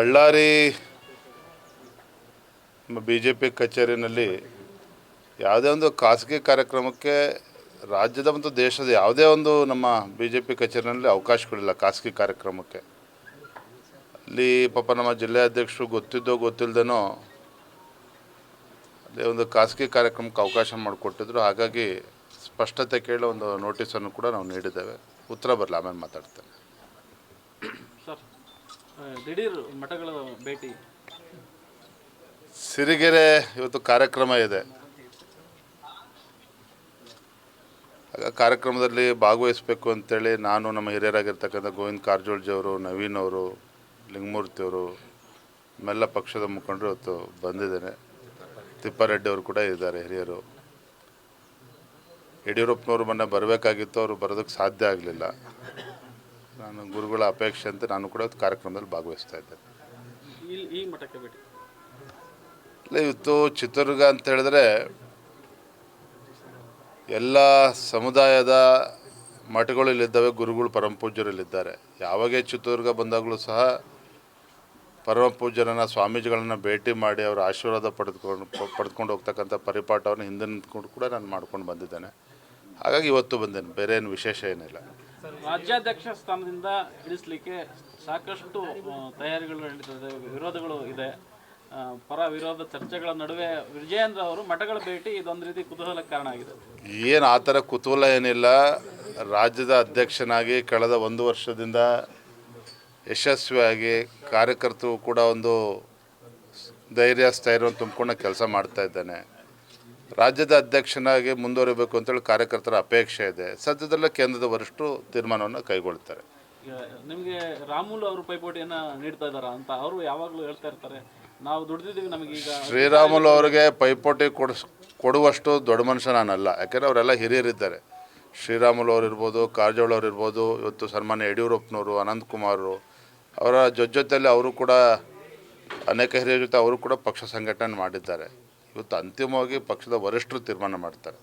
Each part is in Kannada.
ಬಳ್ಳಾರಿ BJP ಕಚೇರಿನಲ್ಲಿ ಯಾವುದೇ ಒಂದು ಖಾಸಗಿ ಕಾರ್ಯಕ್ರಮಕ್ಕೆ ರಾಜ್ಯದ ಮತ್ತು ದೇಶದ ಯಾವುದೇ ಒಂದು ನಮ್ಮ BJP ಕಚೇರಿನಲ್ಲಿ ಅವಕಾಶಗಳಿಲ್ಲ ಖಾಸಗಿ ಕಾರ್ಯಕ್ರಮಕ್ಕೆ. ಅಲ್ಲಿ ಪಾಪ ನಮ್ಮ ಜಿಲ್ಲಾಧ್ಯಕ್ಷರು ಗೊತ್ತಿದ್ದೋ ಗೊತ್ತಿಲ್ಲದೇನೋ ಅಲ್ಲಿ ಒಂದು ಖಾಸಗಿ ಕಾರ್ಯಕ್ರಮಕ್ಕೆ ಅವಕಾಶ ಮಾಡಿಕೊಟ್ಟಿದ್ರು. ಹಾಗಾಗಿ ಸ್ಪಷ್ಟತೆ ಕೇಳಿ ಒಂದು ನೋಟಿಸನ್ನು ಕೂಡ ನಾವು ನೀಡಿದ್ದೇವೆ. ಉತ್ತರ ಬರಲಿ, ಆಮೇಲೆ ಮಾತಾಡ್ತೇನೆ. ಸರ್, ದಿಢೀರ್ ಮಠಗಳ ಭೇಟಿ, ಸಿರಿಗೆರೆ ಇವತ್ತು ಕಾರ್ಯಕ್ರಮ ಇದೆ. ಆಗ ಕಾರ್ಯಕ್ರಮದಲ್ಲಿ ಭಾಗವಹಿಸಬೇಕು ಅಂತೇಳಿ ನಾನು, ನಮ್ಮ ಹಿರಿಯರಾಗಿರ್ತಕ್ಕಂಥ ಗೋವಿಂದ ಕಾರಜೋಳಜಿಯವರು, ನವೀನ್ ಅವರು, ಲಿಂಗಮೂರ್ತಿಯವರು, ನಮ್ಮೆಲ್ಲ ಪಕ್ಷದ ಮುಖಂಡರು ಇವತ್ತು ಬಂದಿದ್ದೇನೆ. ತಿಪ್ಪಾರೆಡ್ಡಿ ಅವರು ಕೂಡ ಇದ್ದಾರೆ, ಹಿರಿಯರು. ಯಡಿಯೂರಪ್ಪನವರು ಮೊನ್ನೆ ಬರಬೇಕಾಗಿತ್ತು, ಅವರು ಬರೋದಕ್ಕೆ ಸಾಧ್ಯ ಆಗಲಿಲ್ಲ. ನಾನು ಗುರುಗಳ ಅಪೇಕ್ಷೆ ಅಂತ ನಾನು ಕೂಡ ಕಾರ್ಯಕ್ರಮದಲ್ಲಿ ಭಾಗವಹಿಸ್ತಾ ಇದ್ದೇನೆ. ಈ ಮಠಕ್ಕೆ ಭೇಟಿ ಇಲ್ಲ, ಇವತ್ತು ಚಿತ್ರದುರ್ಗ ಅಂತ ಹೇಳಿದ್ರೆ ಎಲ್ಲ ಸಮುದಾಯದ ಮಠಗಳು ಇಲ್ಲಿದ್ದಾವೆ, ಗುರುಗಳು ಪರಮ ಪೂಜ್ಯರಲ್ಲಿದ್ದಾರೆ. ಯಾವಾಗೇ ಚಿತ್ರದುರ್ಗ ಬಂದಾಗಲೂ ಸಹ ಪರಮ ಪೂಜ್ಯರನ್ನು, ಸ್ವಾಮೀಜಿಗಳನ್ನು ಭೇಟಿ ಮಾಡಿ ಅವರ ಆಶೀರ್ವಾದ ಪಡೆದುಕೊಂಡು ಹೋಗ್ತಕ್ಕಂಥ ಪರಿಪಾಠವನ್ನು ಹಿಂದಿನ ಕೂಡ ನಾನು ಮಾಡ್ಕೊಂಡು ಬಂದಿದ್ದೇನೆ. ಹಾಗಾಗಿ ಇವತ್ತು ಬಂದೇನೆ, ಬೇರೆ ಏನು ವಿಶೇಷ ಏನಿಲ್ಲ. ರಾಜ್ಯಾಧ್ಯಕ್ಷ ಸ್ಥಾನದಿಂದ ಇಳಿಸಲಿಕ್ಕೆ ಸಾಕಷ್ಟು ತಯಾರಿಗಳು ನಡೀತದೆ, ವಿರೋಧಗಳು ಇದೆ. ಪರ ವಿರೋಧ ಚರ್ಚೆಗಳ ನಡುವೆ ವಿಜಯೇಂದ್ರ ಅವರು ಮಠಗಳ ಭೇಟಿ ಇದೊಂದು ರೀತಿ ಕುತೂಹಲಕ್ಕೆ ಕಾರಣ ಆಗಿದೆ. ಏನು ಆ ಥರ ಕುತೂಹಲ ಏನಿಲ್ಲ. ರಾಜ್ಯದ ಅಧ್ಯಕ್ಷನಾಗಿ ಕಳೆದ 1 ವರ್ಷದಿಂದ ಯಶಸ್ವಿಯಾಗಿ ಕಾರ್ಯಕರ್ತರು ಕೂಡ ಒಂದು ಧೈರ್ಯ ಸ್ಥೈರ್ಯವನ್ನು ತುಂಬಿಕೊಂಡು ಕೆಲಸ ಮಾಡ್ತಾ ಇದ್ದಾನೆ. ರಾಜ್ಯದ ಅಧ್ಯಕ್ಷನಾಗಿ ಮುಂದುವರಿಬೇಕು ಅಂತೇಳಿ ಕಾರ್ಯಕರ್ತರ ಅಪೇಕ್ಷೆ ಇದೆ. ಸದ್ಯದಲ್ಲೇ ಕೇಂದ್ರದ ವರಿಷ್ಠರು ತೀರ್ಮಾನವನ್ನು ಕೈಗೊಳ್ತಾರೆ. ನಿಮಗೆ ರಾಮುಲು ಅವರು ಪೈಪೋಟಿಯನ್ನು ನೀಡ್ತಾ ಇದ್ದಾರಾ ಅಂತ ಅವರು ಯಾವಾಗಲೂ ಹೇಳ್ತಾ ಇರ್ತಾರೆ, ನಾವು ದುಡಿದಿದ್ದೀವಿ, ನಮಗೀಗ. ಶ್ರೀರಾಮುಲು ಅವರಿಗೆ ಪೈಪೋಟಿ ಕೊಡುವಷ್ಟು ದೊಡ್ಡ ಮನುಷ್ಯ ನಾನಲ್ಲ. ಯಾಕೆಂದರೆ ಅವರೆಲ್ಲ ಹಿರಿಯರಿದ್ದಾರೆ. ಶ್ರೀರಾಮುಲು ಅವರು ಇರ್ಬೋದು, ಕಾರಜೋಳ ಅವರು ಇರ್ಬೋದು, ಇವತ್ತು ಸನ್ಮಾನ್ಯ ಯಡಿಯೂರಪ್ಪನವರು, ಅನಂತಕುಮಾರರು, ಅವರ ಜೊತೆಯಲ್ಲಿ ಅವರು ಕೂಡ ಅನೇಕ ಹಿರಿಯರ ಜೊತೆ ಅವರು ಕೂಡ ಪಕ್ಷ ಸಂಘಟನೆ ಮಾಡಿದ್ದಾರೆ. ಇವತ್ತು ಅಂತಿಮವಾಗಿ ಪಕ್ಷದ ವರಿಷ್ಠರು ತೀರ್ಮಾನ ಮಾಡ್ತಾರೆ.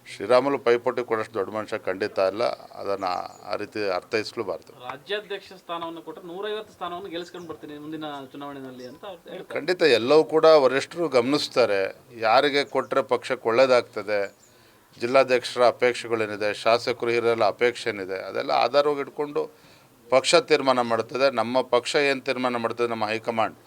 ಶ್ರೀರಾಮುಲು ಪೈಪೋಟಿ ಕೊಡೋಷ್ಟು ದೊಡ್ಡ ಮನುಷ್ಯ ಖಂಡಿತ ಅಲ್ಲ. ಅದನ್ನು ಆ ರೀತಿ ಅರ್ಥೈಸಲೂಬಾರ್ದು. ರಾಜ್ಯಾಧ್ಯಕ್ಷ ಸ್ಥಾನವನ್ನು ಕೊಟ್ಟರೆ 150 ಸ್ಥಾನವನ್ನು ಗೆಲ್ಲಿಸ್ಕೊಂಡು ಬರ್ತೀನಿ ಮುಂದಿನ ಚುನಾವಣೆಯಲ್ಲಿ ಅಂತ ಹೇಳ್ತಾರೆ. ಖಂಡಿತ ಎಲ್ಲವೂ ಕೂಡ ವರಿಷ್ಠರು ಗಮನಿಸ್ತಾರೆ. ಯಾರಿಗೆ ಕೊಟ್ಟರೆ ಪಕ್ಷಕ್ಕೆ ಒಳ್ಳೆಯದಾಗ್ತದೆ, ಜಿಲ್ಲಾಧ್ಯಕ್ಷರ ಅಪೇಕ್ಷೆಗಳೇನಿದೆ, ಶಾಸಕರು ಹಿರಿಯರ ಅಪೇಕ್ಷೆ ಏನಿದೆ, ಅದೆಲ್ಲ ಆಧಾರವಾಗಿ ಇಟ್ಕೊಂಡು ಪಕ್ಷ ತೀರ್ಮಾನ ಮಾಡ್ತದೆ. ನಮ್ಮ ಪಕ್ಷ ಏನು ತೀರ್ಮಾನ ಮಾಡ್ತದೆ, ನಮ್ಮ ಹೈಕಮಾಂಡ್,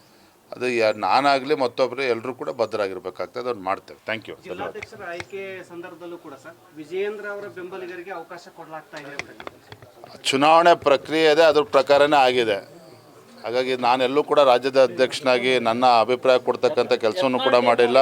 ಅದು ನಾನಾಗಲಿ ಮತ್ತೊಬ್ಬರು ಎಲ್ಲರೂ ಕೂಡ ಭದ್ರಾಗಿರ್ಬೇಕಾಗ್ತದೆ. ಅದನ್ನು ಮಾಡ್ತೇವೆ. Thank you. ಜಿಲ್ಲಾಧ್ಯಕ್ಷರ ಆಯ್ಕೆ ಸಂದರ್ಭದಲ್ಲೂ ಕೂಡ ಸರ್, ವಿಜಯೇಂದ್ರ ಅವರ ಬೆಂಬಲಿಗರಿಗೆ ಅವಕಾಶ ಕೊಡಲಾಗ್ತಾ ಇದೆ. ಚುನಾವಣೆ ಪ್ರಕ್ರಿಯೆ ಇದೆ, ಅದ್ರ ಪ್ರಕಾರನೇ ಆಗಿದೆ. ಹಾಗಾಗಿ ನಾನೆಲ್ಲೂ ಕೂಡ ರಾಜ್ಯದ ಅಧ್ಯಕ್ಷನಾಗಿ ನನ್ನ ಅಭಿಪ್ರಾಯ ಕೊಡ್ತಕ್ಕಂಥ ಕೆಲಸವನ್ನು ಕೂಡ ಮಾಡಿಲ್ಲ.